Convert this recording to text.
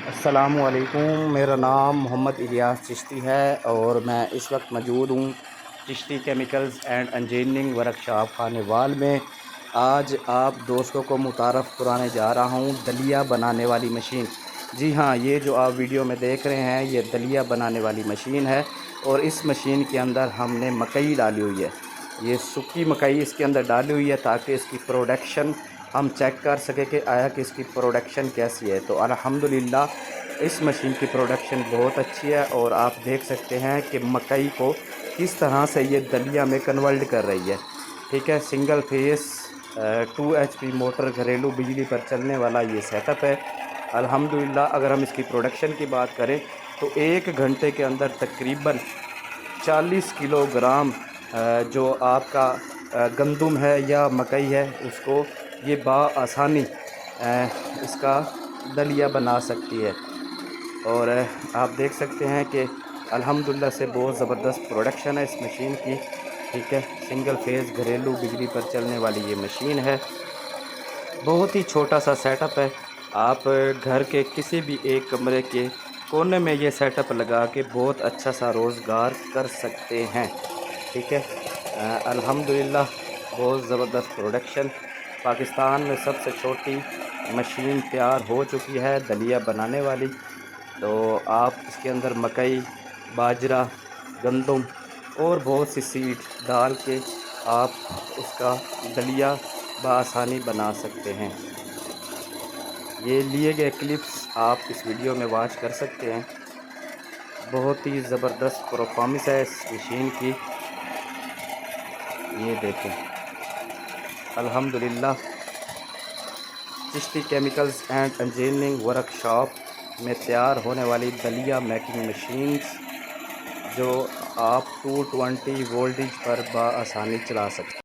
السلام علیکم، میرا نام محمد الیاس چشتی ہے اور میں اس وقت موجود ہوں Chishti chemicals and engineering workshop Khanewal میں۔ آج آپ دوستوں کو متعارف کرانے جا رہا ہوں دلیا بنانے والی مشین۔ جی ہاں، یہ جو آپ ویڈیو میں دیکھ رہے ہیں یہ دلیا بنانے والی مشین ہے، اور اس مشین کے اندر ہم نے مکئی ڈالی ہوئی ہے۔ یہ سکی مکئی اس کے اندر ڈالی ہوئی ہے تاکہ اس کی پروڈکشن ہم چیک کر سکیں کہ آیا کہ اس کی پروڈکشن کیسی ہے۔ تو الحمدللہ اس مشین کی پروڈکشن بہت اچھی ہے، اور آپ دیکھ سکتے ہیں کہ مکئی کو کس طرح سے یہ دلیا میں کنورٹ کر رہی ہے۔ ٹھیک ہے، سنگل فیس 2 HP موٹر گھریلو بجلی پر چلنے والا یہ سیٹ اپ ہے۔ الحمدللہ اگر ہم اس کی پروڈکشن کی بات کریں تو 1 گھنٹے کے اندر تقریباً 40 کلو گرام جو آپ کا گندم ہے یا مکئی ہے اس کو یہ بآسانی اس کا دلیا بنا سکتی ہے۔ اور آپ دیکھ سکتے ہیں کہ الحمدللہ سے بہت زبردست پروڈکشن ہے اس مشین کی۔ ٹھیک ہے، سنگل فیز گھریلو بجلی پر چلنے والی یہ مشین ہے۔ بہت ہی چھوٹا سا سیٹ اپ ہے، آپ گھر کے کسی بھی ایک کمرے کے کونے میں یہ سیٹ اپ لگا کے بہت اچھا سا روزگار کر سکتے ہیں۔ ٹھیک ہے، الحمدللہ بہت زبردست پروڈکشن۔ پاکستان میں سب سے چھوٹی مشین تیار ہو چکی ہے دلیا بنانے والی۔ تو آپ اس کے اندر مکئی، باجرہ، گندم اور بہت سی سیڈ ڈال کے آپ اس کا دلیا بآسانی بنا سکتے ہیں۔ یہ لیے گئے کلپس آپ اس ویڈیو میں واچ کر سکتے ہیں۔ بہت ہی زبردست پرفارمنس ہے اس مشین کی، یہ دیکھیں۔ الحمدللہ Chishti chemicals and engineering workshop میں تیار ہونے والی دلیا میکنگ مشینز جو آپ 220 وولٹیج پر بآسانی چلا سکتے ہیں۔